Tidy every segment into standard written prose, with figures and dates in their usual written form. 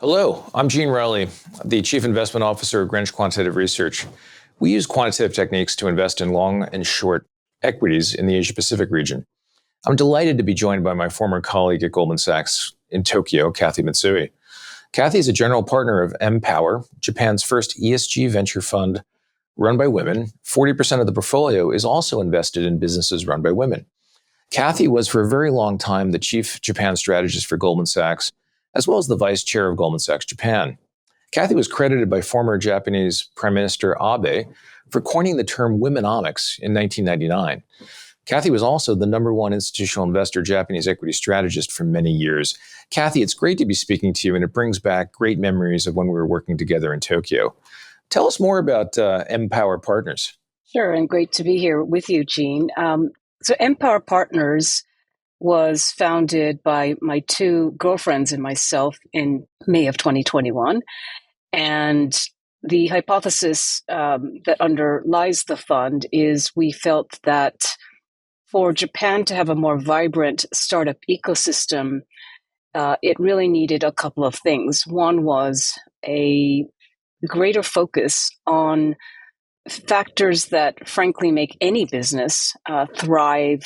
Hello, I'm Gene Reilly, the Chief Investment Officer of Greenwich Quantitative Research. We use quantitative techniques to invest in long and short equities in the Asia-Pacific region. I'm delighted to be joined by my former colleague at Goldman Sachs in Tokyo, Kathy Matsui. Kathy is a general partner of MPower, Japan's first ESG venture fund run by women. 40% of the portfolio is also invested in businesses run by women. Kathy was for a very long time the chief Japan strategist for Goldman Sachs, as well as the vice chair of Goldman Sachs Japan. Kathy was credited by former Japanese Prime Minister Abe for coining the term womenomics in 1999. Kathy was also the number one institutional investor Japanese equity strategist for many years. Kathy, it's great to be speaking to you, and it brings back great memories of when we were working together in Tokyo. Tell us more about MPower Partners. Sure, and great to be here with you, Gene. So MPower Partners was founded by my two girlfriends and myself in May of 2021. And the hypothesis that underlies the fund is we felt that for Japan to have a more vibrant startup ecosystem, it really needed a couple of things. One was a greater focus on factors that frankly make any business thrive,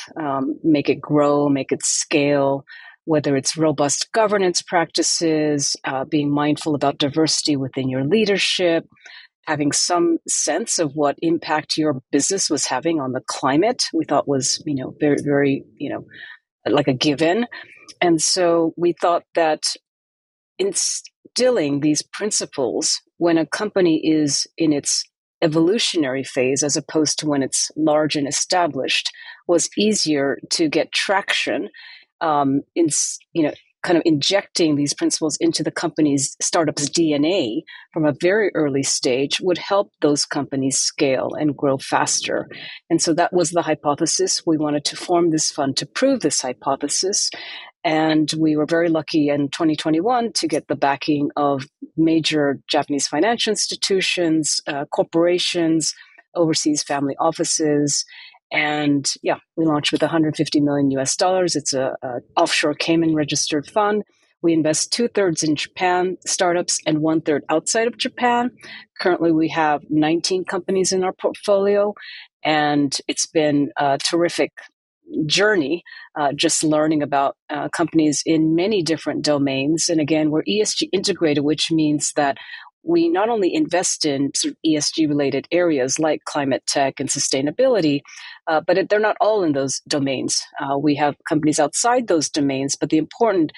make it grow, make it scale, whether it's robust governance practices, being mindful about diversity within your leadership, having some sense of what impact your business was having on the climate, we thought was, very, very, like a given. And so we thought that instilling these principles when a company is in its evolutionary phase as opposed to when it's large and established was easier to get traction kind of injecting these principles into the company's startup's DNA from a very early stage would help those companies scale and grow faster. And so that was the hypothesis. We wanted to form this fund to prove this hypothesis. And we were very lucky in 2021 to get the backing of major Japanese financial institutions, corporations, overseas family offices. And we launched with $150 million US. It's a offshore Cayman registered fund. We invest 2/3 in Japan startups and 1/3 outside of Japan. Currently, we have 19 companies in our portfolio, and it's been a terrific journey, just learning about companies in many different domains. And again, we're ESG integrated, which means that we not only invest in sort of ESG-related areas like climate tech and sustainability, but they're not all in those domains. We have companies outside those domains, but the important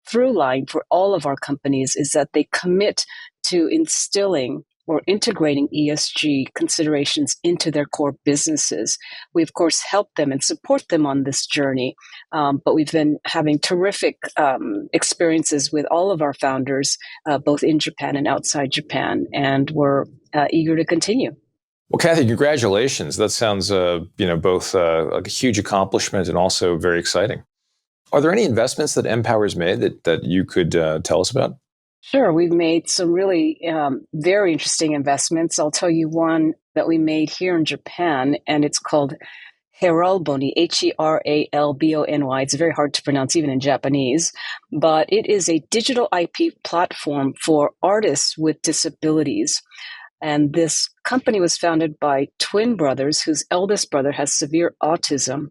through line for all of our companies is that they commit to instilling or integrating ESG considerations into their core businesses. We, of course, help them and support them on this journey, but we've been having terrific experiences with all of our founders, both in Japan and outside Japan, and we're eager to continue. Well, Kathy, congratulations. That sounds, both like a huge accomplishment and also very exciting. Are there any investments that MPower's made that you could tell us about? Sure. We've made some really very interesting investments. I'll tell you one that we made here in Japan, and it's called Heralbony, Heralbony. It's very hard to pronounce even in Japanese, but it is a digital IP platform for artists with disabilities. And this company was founded by twin brothers whose eldest brother has severe autism.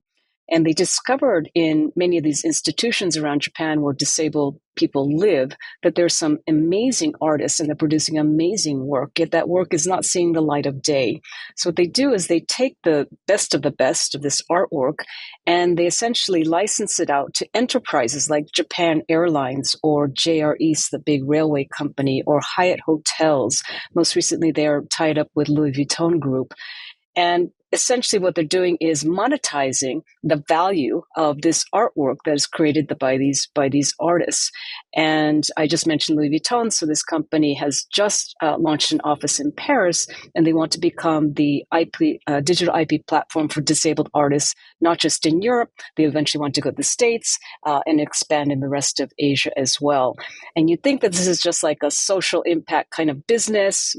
And they discovered in many of these institutions around Japan where disabled people live that there's some amazing artists and they're producing amazing work, yet that work is not seeing the light of day. So what they do is they take the best of this artwork and they essentially license it out to enterprises like Japan Airlines or JR East, the big railway company, or Hyatt Hotels. Most recently, they're tied up with Louis Vuitton Group. And essentially what they're doing is monetizing the value of this artwork that is created by these artists. And I just mentioned Louis Vuitton. So this company has just launched an office in Paris, and they want to become the digital IP platform for disabled artists, not just in Europe. They eventually want to go to the States and expand in the rest of Asia as well. And you think that this is just like a social impact kind of business,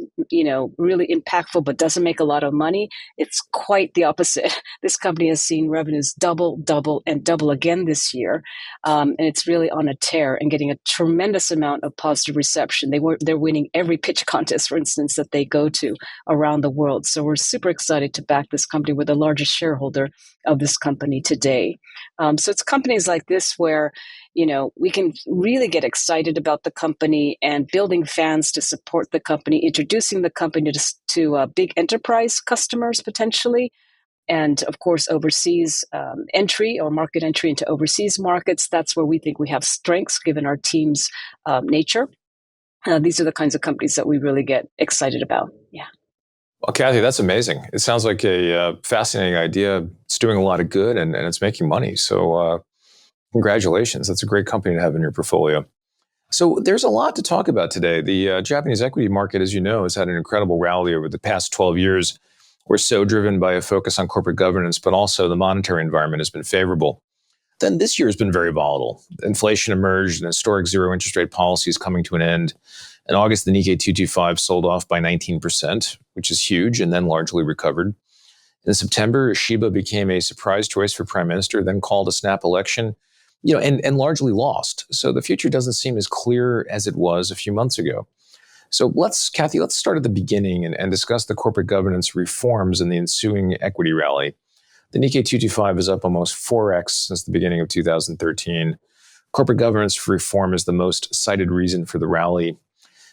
really impactful, but doesn't make a lot of money. It's quite the opposite. This company has seen revenues double, double, and double again this year. And it's really on a tear and getting a tremendous amount of positive reception. They're winning every pitch contest, for instance, that they go to around the world. So we're super excited to back this company. We're the largest shareholder of this company today. So it's companies like this where, we can really get excited about the company and building fans to support the company, introducing the company to big enterprise customers potentially, and of course overseas entry or market entry into overseas markets. That's where we think we have strengths given our team's nature. These are the kinds of companies that we really get excited about. Yeah. Well, Kathy, that's amazing. It sounds like a fascinating idea. It's doing a lot of good and it's making money. So congratulations. That's a great company to have in your portfolio. So there's a lot to talk about today. The Japanese equity market, as you know, has had an incredible rally over the past 12 years. We're so driven by a focus on corporate governance, but also the monetary environment has been favorable. Then this year has been very volatile. Inflation emerged and historic zero interest rate policies coming to an end. In August, the Nikkei 225 sold off by 19%, which is huge, and then largely recovered. In September, Shiba became a surprise choice for prime minister, then called a snap election, and largely lost. So the future doesn't seem as clear as it was a few months ago. So Kathy, let's start at the beginning and discuss the corporate governance reforms and the ensuing equity rally. The Nikkei 225 is up almost 4x since the beginning of 2013. Corporate governance reform is the most cited reason for the rally.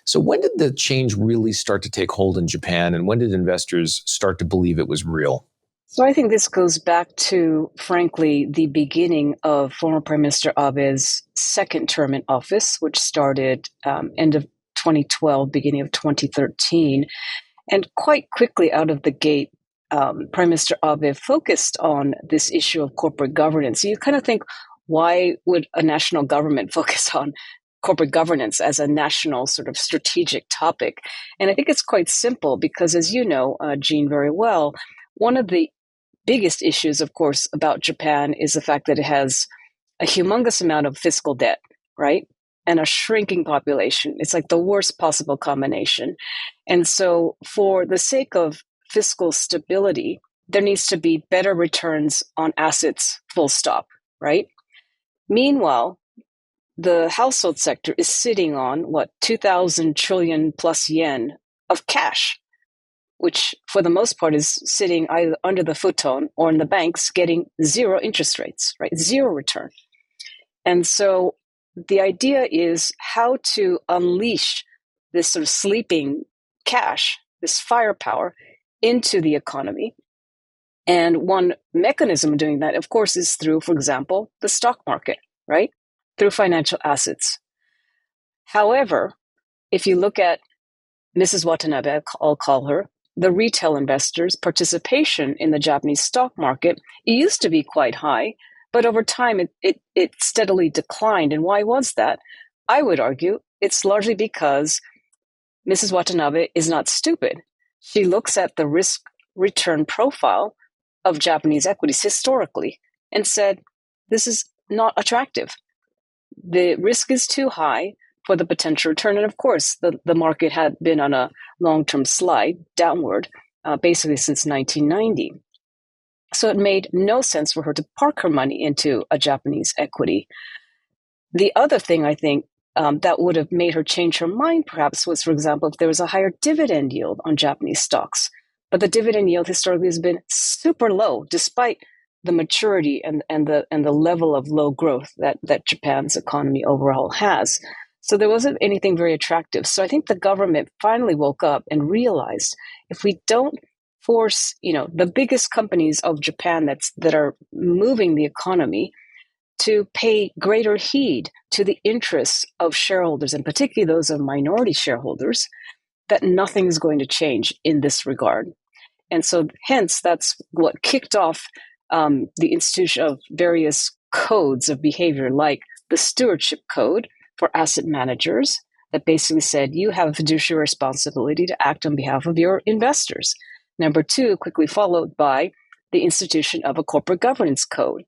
So when did the change really start to take hold in Japan, and when did investors start to believe it was real? So I think this goes back to, frankly, the beginning of former Prime Minister Abe's second term in office, which started end of 2012, beginning of 2013. And quite quickly out of the gate, Prime Minister Abe focused on this issue of corporate governance. You kind of think, why would a national government focus on corporate governance as a national sort of strategic topic? And I think it's quite simple because, as you know, Gene, very well, one of the biggest issues, of course, about Japan is the fact that it has a humongous amount of fiscal debt, right? And a shrinking population. It's like the worst possible combination. And so for the sake of fiscal stability, there needs to be better returns on assets, full stop, right? Meanwhile, the household sector is sitting on 2,000 trillion plus yen of cash, which for the most part is sitting either under the futon or in the banks getting zero interest rates, right? Zero return. And so the idea is how to unleash this sort of sleeping cash, this firepower into the economy. And one mechanism of doing that, of course, is through, for example, the stock market, right? Through financial assets. However, if you look at Mrs. Watanabe, I'll call her, the retail investors' participation in the Japanese stock market, it used to be quite high, but over time it steadily declined. And why was that? I would argue it's largely because Mrs. Watanabe is not stupid. She looks at the risk return profile of Japanese equities historically and said, this is not attractive. The risk is too high for the potential return. And of course, the market had been on a long-term slide downward, basically since 1990. So it made no sense for her to park her money into a Japanese equity. The other thing I think that would have made her change her mind perhaps was, for example, if there was a higher dividend yield on Japanese stocks. But the dividend yield historically has been super low, despite the maturity and the level of low growth that Japan's economy overall has. So there wasn't anything very attractive. So I think the government finally woke up and realized if we don't force, the biggest companies of Japan that are moving the economy to pay greater heed to the interests of shareholders, and particularly those of minority shareholders, that nothing's going to change in this regard. And so hence, that's what kicked off the institution of various codes of behavior, like the stewardship code for asset managers, that basically said you have a fiduciary responsibility to act on behalf of your investors. Number two, quickly followed by the institution of a corporate governance code.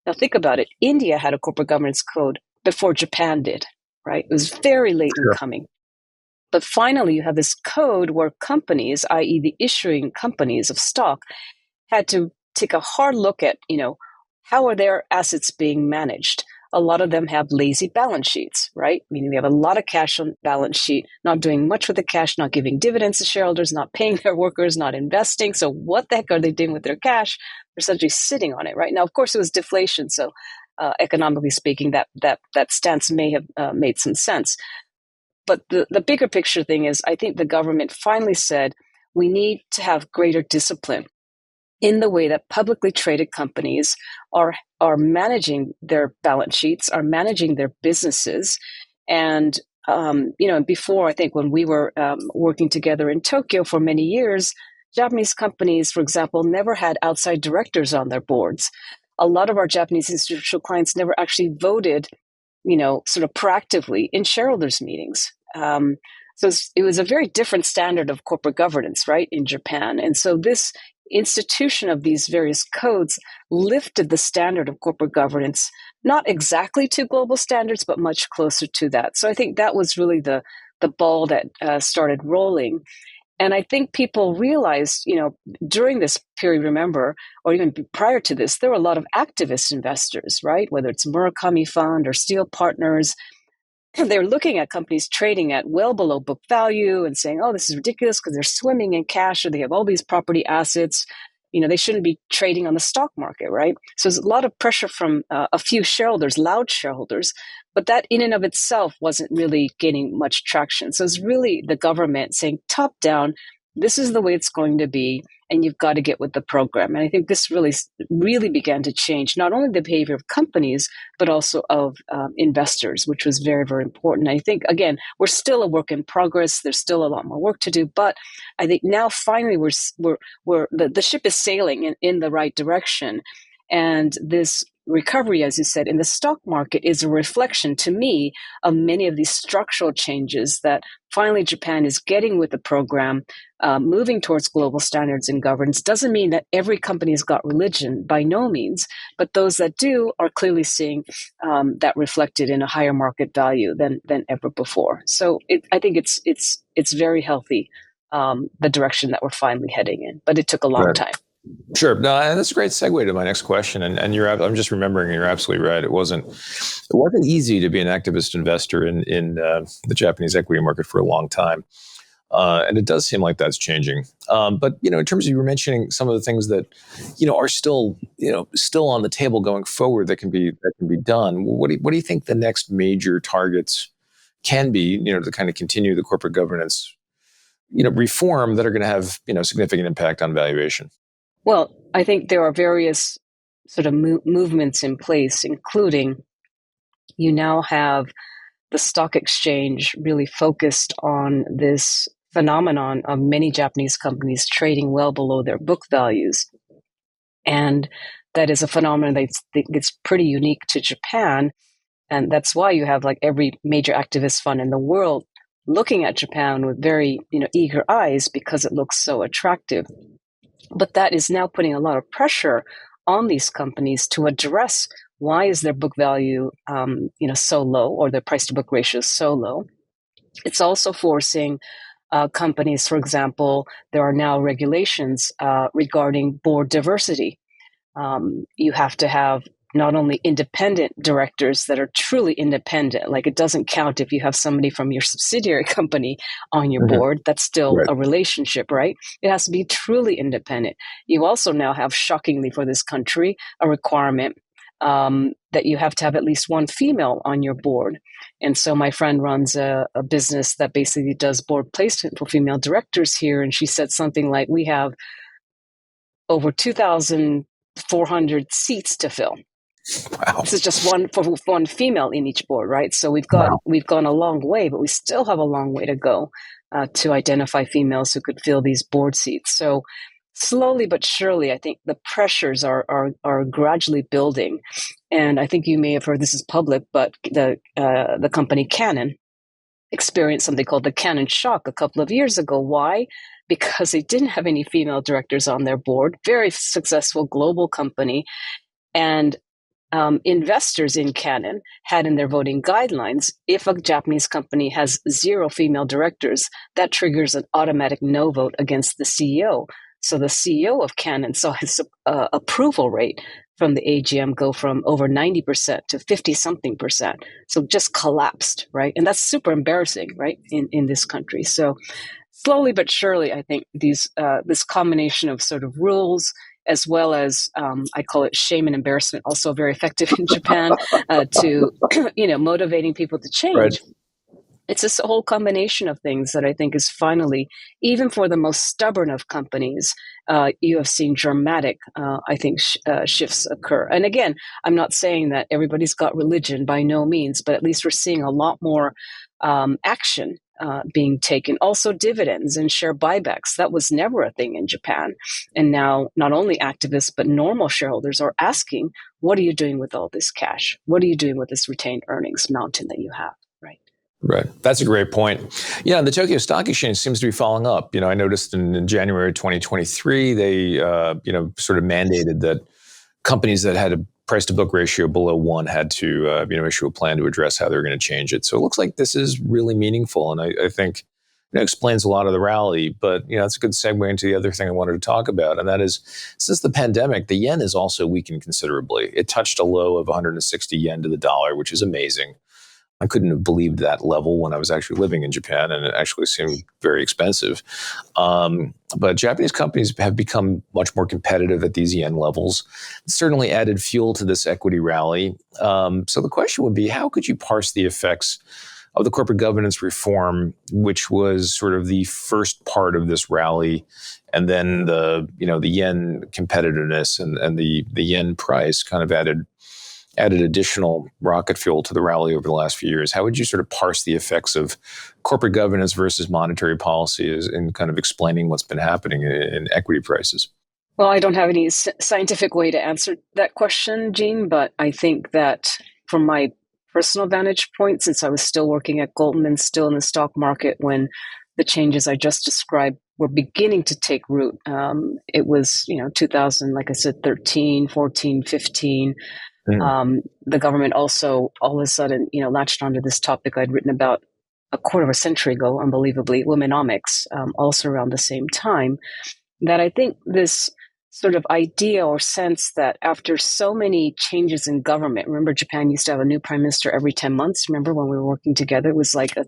Now think about it. India had a corporate governance code before Japan did, right? It was very late in coming. But finally, you have this code where companies, i.e. the issuing companies of stock, had to take a hard look at, how are their assets being managed? A lot of them have lazy balance sheets, right? Meaning they have a lot of cash on balance sheet, not doing much with the cash, not giving dividends to shareholders, not paying their workers, not investing. So what the heck are they doing with their cash? They're essentially sitting on it, right? Now, of course, it was deflation. So economically speaking, that stance may have made some sense. But the bigger picture thing is, I think the government finally said, we need to have greater discipline in the way that publicly traded companies are managing their balance sheets, are managing their businesses. And, before, I think when we were working together in Tokyo for many years, Japanese companies, for example, never had outside directors on their boards. A lot of our Japanese institutional clients never actually voted, sort of proactively in shareholders' meetings. So it was a very different standard of corporate governance, right, in Japan. And so this institution of these various codes lifted the standard of corporate governance, not exactly to global standards, but much closer to that. So I think that was really the ball that started rolling. And I think people realized, during this period, remember, or even prior to this, there were a lot of activist investors, right? Whether it's Murakami Fund or Steel Partners. They're looking at companies trading at well below book value and saying, oh, this is ridiculous because they're swimming in cash or they have all these property assets. They shouldn't be trading on the stock market, right? So there's a lot of pressure from a few shareholders, loud shareholders, but that in and of itself wasn't really gaining much traction. So it's really the government saying top down, this is the way it's going to be, and you've got to get with the program. And I think this really began to change not only the behavior of companies, but also of investors, which was very, very important. I think, again, we're still a work in progress. There's still a lot more work to do. But I think now finally the ship is sailing in the right direction. And this recovery, as you said, in the stock market is a reflection to me of many of these structural changes that finally Japan is getting with the program, moving towards global standards in governance. Doesn't mean that every company has got religion, by no means, but those that do are clearly seeing that reflected in a higher market value than ever before. So I think it's very healthy, the direction that we're finally heading in, but it took a long time. Sure. No, and that's a great segue to my next question. And I'm just remembering, you're absolutely right. It wasn't easy to be an activist investor in the Japanese equity market for a long time. And it does seem like that's changing. But, in terms of, you were mentioning some of the things that, are still on the table going forward that can be done. What do you think the next major targets can be, to kind of continue the corporate governance, reform that are going to have, significant impact on valuation? Well, I think there are various sort of movements in place, including you now have the stock exchange really focused on this phenomenon of many Japanese companies trading well below their book values. And that is a phenomenon that I think it's pretty unique to Japan. And that's why you have like every major activist fund in the world looking at Japan with very eager eyes because it looks so attractive. But that is now putting a lot of pressure on these companies to address why is their book value so low, or their price to book ratio so low. It's also forcing companies, for example, there are now regulations regarding board diversity. You have to have not only independent directors that are truly independent, like it doesn't count if you have somebody from your subsidiary company on your board, that's still a relationship, right? It has to be truly independent. You also now have, shockingly for this country, a requirement that you have to have at least one female on your board. And so my friend runs a business that basically does board placement for female directors here. And she said something like, we have over 2,400 seats to fill. Wow. This is just one female in each board, right? So we've gone a long way, but we still have a long way to go to identify females who could fill these board seats. So slowly but surely, I think the pressures are gradually building. And I think you may have heard, this is public, but the company Canon experienced something called the Canon shock a couple of years ago. Why? Because they didn't have any female directors on their board. Very successful global company. And investors in Canon had in their voting guidelines, if a Japanese company has 0 female directors, that triggers an automatic no vote against the CEO. So the CEO of Canon saw his approval rate from the AGM go from over 90% to 50-something%. So just collapsed, right? And that's super embarrassing, right, in this country. So slowly but surely, I think this combination of sort of rules as well as I call it shame and embarrassment, also very effective in Japan to motivating people to Right. change. It's this whole combination of things that I think is finally, even for the most stubborn of companies, you have seen dramatic, I think, shifts occur. And again, I'm not saying that everybody's got religion, by no means, but at least we're seeing a lot more action being taken. Also dividends and share buybacks. That was never a thing in Japan. And now not only activists, but normal shareholders are asking, what are you doing with all this cash? What are you doing with this retained earnings mountain that you have? Right. That's a great point. Yeah, the Tokyo Stock Exchange seems to be following up. I noticed in January 2023, they, sort of mandated that companies that had a price to book ratio below 1 had to, issue a plan to address how they're going to change it. So it looks like this is really meaningful. And I think it explains a lot of the rally. But, it's a good segue into the other thing I wanted to talk about. And that is, since the pandemic, the yen has also weakened considerably. It touched a low of 160 yen to the dollar, which is amazing. I couldn't have believed that level when I was actually living in Japan, and it actually seemed very expensive. But Japanese companies have become much more competitive at these yen levels. It certainly added fuel to this equity rally. So the question would be, how could you parse the effects of the corporate governance reform, which was sort of the first part of this rally, and then the yen competitiveness and the yen price kind of added additional rocket fuel to the rally over the last few years. How would you sort of parse the effects of corporate governance versus monetary policy in kind of explaining what's been happening in equity prices? Well, I don't have any scientific way to answer that question, Gene, but I think that from my personal vantage point, since I was still working at Goldman, still in the stock market when the changes I just described were beginning to take root. It was, 2000, like I said, 13, 14, 15. The government also all of a sudden, latched onto this topic I'd written about a quarter of a century ago, unbelievably, womenomics, also around the same time, that I think this sort of idea or sense that after so many changes in government, remember Japan used to have a new prime minister every 10 months. Remember when we were working together, it was like a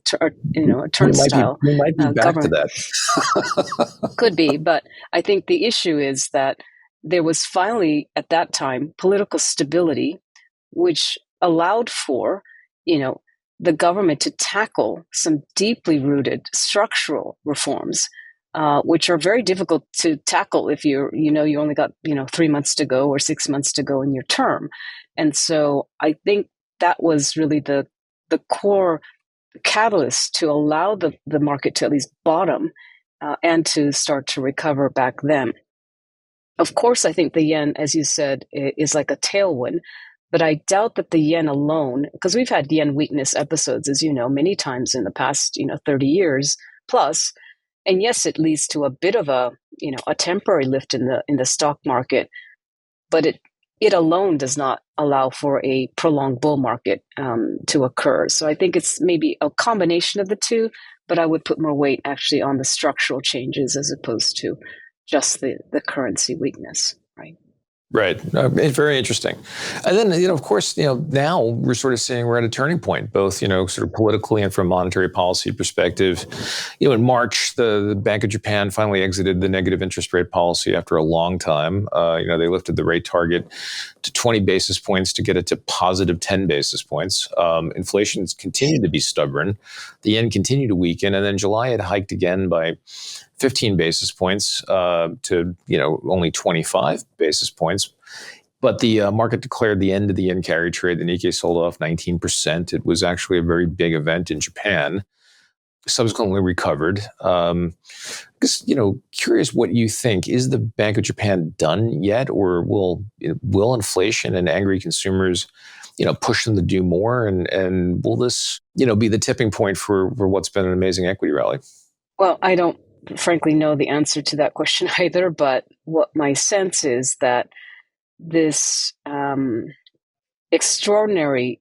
turnstile. We might be back to that. Could be, but I think the issue is that there was finally, at that time, political stability, which allowed for, the government to tackle some deeply rooted structural reforms, which are very difficult to tackle if you only got, 3 months to go or 6 months to go in your term. And so I think that was really the core catalyst to allow the market to at least bottom and to start to recover back then. Of course, I think the yen, as you said, is like a tailwind, but I doubt that the yen alone, because we've had yen weakness episodes, as you know, many times in the past, 30 years plus. And yes, it leads to a bit of a temporary lift in the stock market, but it alone does not allow for a prolonged bull market to occur. So I think it's maybe a combination of the two, but I would put more weight actually on the structural changes as opposed to just the currency weakness, right? Right. Very interesting. And then, of course, now we're sort of seeing we're at a turning point, both, sort of politically and from a monetary policy perspective. In March, the Bank of Japan finally exited the negative interest rate policy after a long time. They lifted the rate target to 20 basis points to get it to positive 10 basis points. Inflation continued to be stubborn. The yen continued to weaken. And then July it hiked again by 15 basis points to only 25 basis points. But the market declared the end of the yen carry trade. The Nikkei sold off 19%. It was actually a very big event in Japan. Subsequently recovered. Just curious what you think. Is the Bank of Japan done yet, or will inflation and angry consumers push them to do more? And will this be the tipping point for what's been an amazing equity rally? Well, I don't frankly know the answer to that question either, but what my sense is that this extraordinary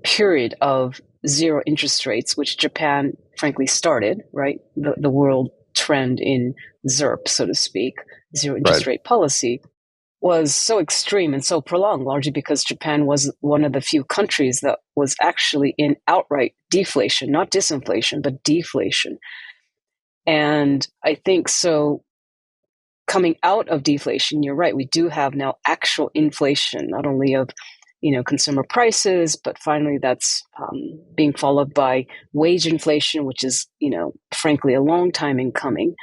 period of zero interest rates, which Japan frankly started, right? The world trend in ZIRP, so to speak, zero interest Right. rate policy, was so extreme and so prolonged, largely because Japan was one of the few countries that was actually in outright deflation, not disinflation, but deflation. And I think so coming out of deflation, you're right, we do have now actual inflation, not only of consumer prices, but finally that's being followed by wage inflation, which is, frankly, a long time in coming.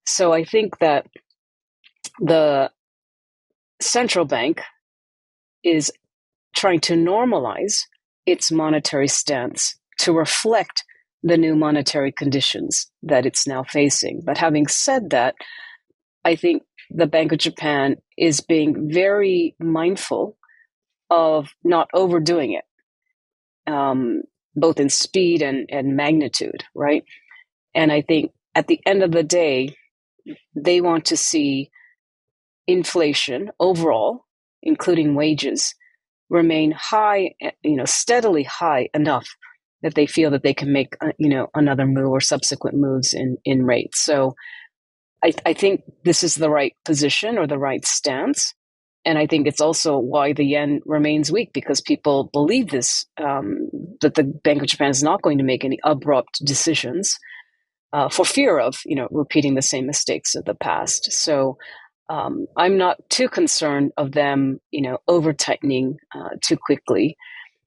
So I think that the central bank is trying to normalize its monetary stance to reflect the new monetary conditions that it's now facing. But having said that, I think the Bank of Japan is being very mindful of not overdoing it, both in speed and magnitude, right? And I think at the end of the day, they want to see inflation overall, including wages, remain high, steadily high enough that they feel that they can make, another move or subsequent moves in rates. So I think this is the right position or the right stance. And I think it's also why the yen remains weak, because people believe this, that the Bank of Japan is not going to make any abrupt decisions for fear of, repeating the same mistakes of the past. So I'm not too concerned of them, over tightening too quickly.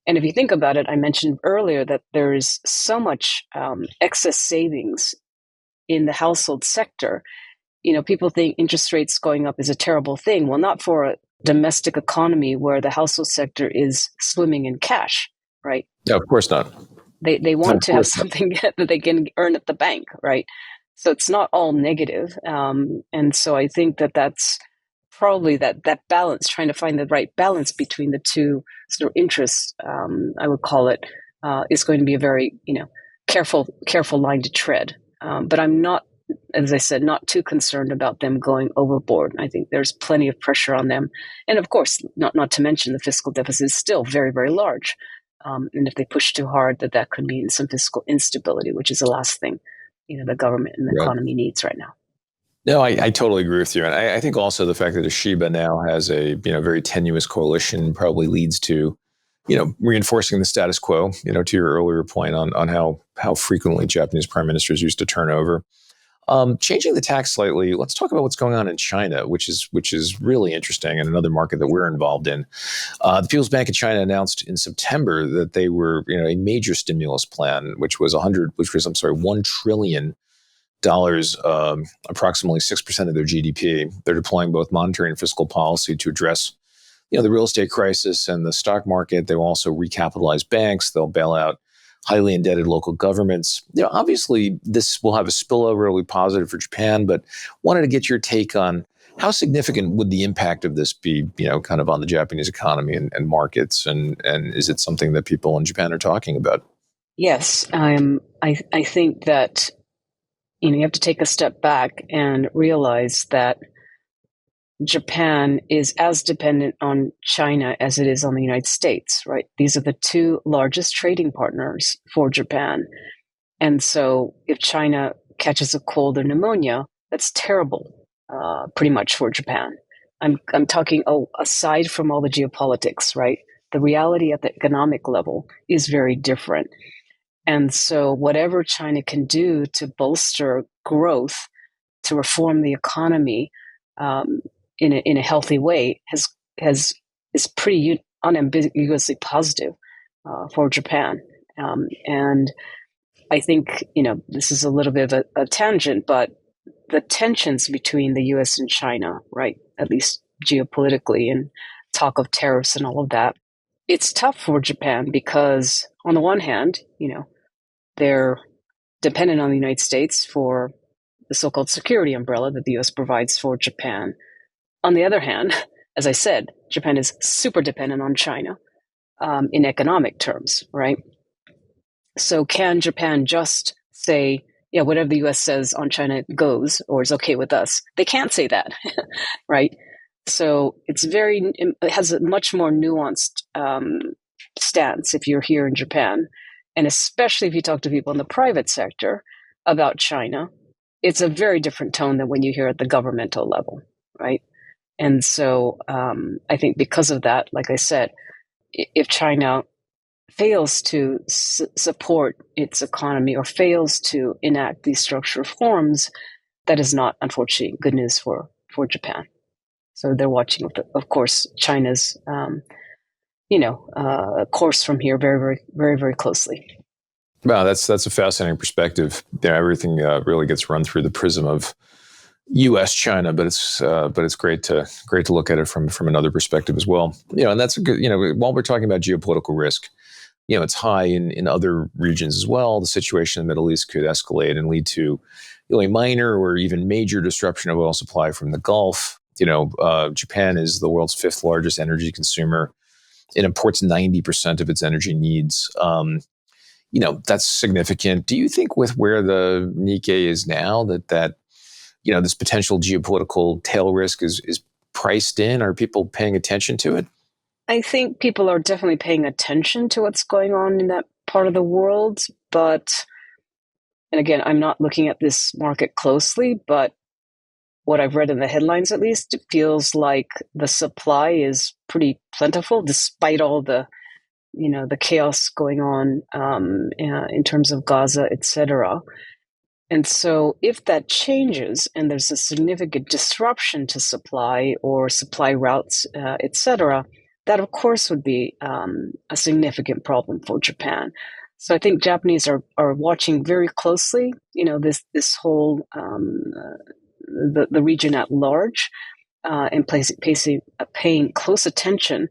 And if you think about it, I mentioned earlier that there's so much excess savings in the household sector. People think interest rates going up is a terrible thing. Well, not for a domestic economy where the household sector is swimming in cash, right? No, of course not. They No, want of to have course not. something that they can earn at the bank, right? So it's not all negative. And so I think that that's probably that balance, trying to find the right balance between the two sort of interests, I would call it, is going to be a very, careful line to tread. But I'm not, as I said, not too concerned about them going overboard. I think there's plenty of pressure on them. And of course, not to mention the fiscal deficit is still very, very large. And if they push too hard, that could mean some fiscal instability, which is the last thing, the government and the Right. economy needs right now. No, I totally agree with you. And I think also the fact that Toshiba now has a very tenuous coalition probably leads to, reinforcing the status quo, to your earlier point on how frequently Japanese prime ministers used to turn over. Changing the tack slightly, let's talk about what's going on in China, which is really interesting, and another market that we're involved in. The People's Bank of China announced in September that they were, a major stimulus plan, which was $1 trillion, approximately 6% of their GDP. They're deploying both monetary and fiscal policy to address, the real estate crisis and the stock market. They will also recapitalize banks. They'll bail out highly indebted local governments. Obviously, this will have a spillover, it'll be positive for Japan, but wanted to get your take on how significant would the impact of this be, kind of on the Japanese economy and markets, and is it something that people in Japan are talking about? Yes, I think that you have to take a step back and realize that Japan is as dependent on China as it is on the United States, right? These are the two largest trading partners for Japan. And so if China catches a cold or pneumonia, that's terrible, pretty much for Japan. I'm talking, aside from all the geopolitics, right? The reality at the economic level is very different. And so whatever China can do to bolster growth, to reform the economy, in a healthy way is pretty unambiguously positive for Japan. And I think this is a little bit of a tangent, but the tensions between the U.S. and China, right, at least geopolitically, and talk of tariffs and all of that, it's tough for Japan because on the one hand, they're dependent on the United States for the so-called security umbrella that the U.S. provides for Japan. On the other hand, as I said, Japan is super dependent on China in economic terms, right? So can Japan just say, yeah, whatever the U.S. says on China goes or is okay with us? They can't say that, right? So it has a much more nuanced stance if you're here in Japan, and especially if you talk to people in the private sector about China. it's a very different tone than when you hear at the governmental level, right? And so I think because of that, like I said, if China fails to support its economy or fails to enact these structural reforms, that is not, unfortunately, good news for Japan. So they're watching, of course, China's course from here very, very, very, very closely. Wow, that's a fascinating perspective. Everything really gets run through the prism of U.S. China, but it's great to look at it from another perspective as well. And that's a good. While we're talking about geopolitical risk, it's high in other regions as well. The situation in the Middle East could escalate and lead to a minor or even major disruption of oil supply from the Gulf. Japan is the world's 5th largest energy consumer. It imports 90% of its energy needs. That's significant. Do you think with where the Nikkei is now that this potential geopolitical tail risk is priced in? Are people paying attention to it? I think people are definitely paying attention to what's going on in that part of the world. And again, I'm not looking at this market closely, but what I've read in the headlines, at least, it feels like the supply is pretty plentiful despite all the chaos going on in terms of Gaza, etc. And so if that changes and there's a significant disruption to supply or supply routes, etc., that of course would be a significant problem for Japan. So I think Japanese are watching very closely, this whole the region at large, and paying close attention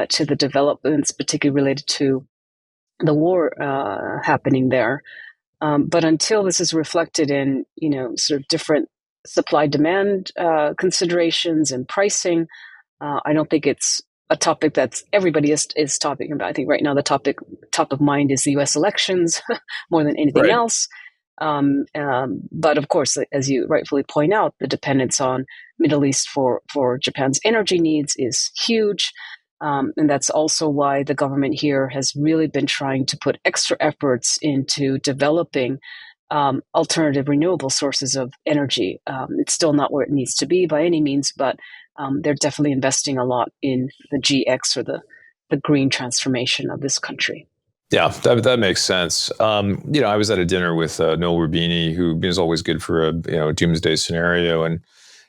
to the developments, particularly related to the war happening there. But until this is reflected in, sort of different supply-demand considerations and pricing, I don't think it's a topic that everybody is talking about. I think right now the top of mind is the U.S. elections more than anything else. But of course, as you rightfully point out, the dependence on Middle East for Japan's energy needs is huge. And that's also why the government here has really been trying to put extra efforts into developing alternative renewable sources of energy. It's still not where it needs to be by any means, but they're definitely investing a lot in the GX or the green transformation of this country. Yeah, that makes sense. I was at a dinner with Noel Rubini, who is always good for a doomsday scenario, and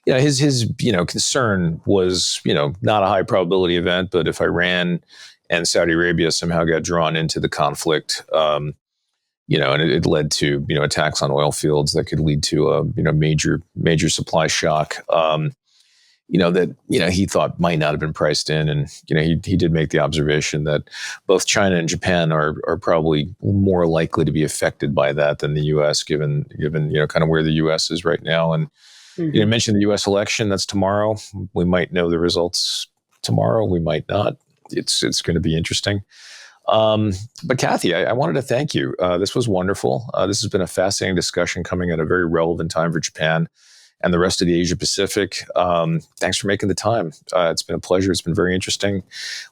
his concern was not a high probability event, but if Iran and Saudi Arabia somehow got drawn into the conflict, and it led to attacks on oil fields that could lead to a major supply shock. That he thought might not have been priced in, and he did make the observation that both China and Japan are probably more likely to be affected by that than the U.S. given kind of where the U.S. is right now. And you mentioned the U.S. election. That's tomorrow. We might know the results tomorrow. We might not. It's going to be interesting. But Kathy, I wanted to thank you. This was wonderful. This has been a fascinating discussion coming at a very relevant time for Japan and the rest of the Asia Pacific. Thanks for making the time. It's been a pleasure. It's been very interesting.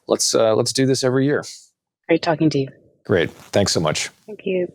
Let's do this every year. Great talking to you. Great. Thanks so much. Thank you.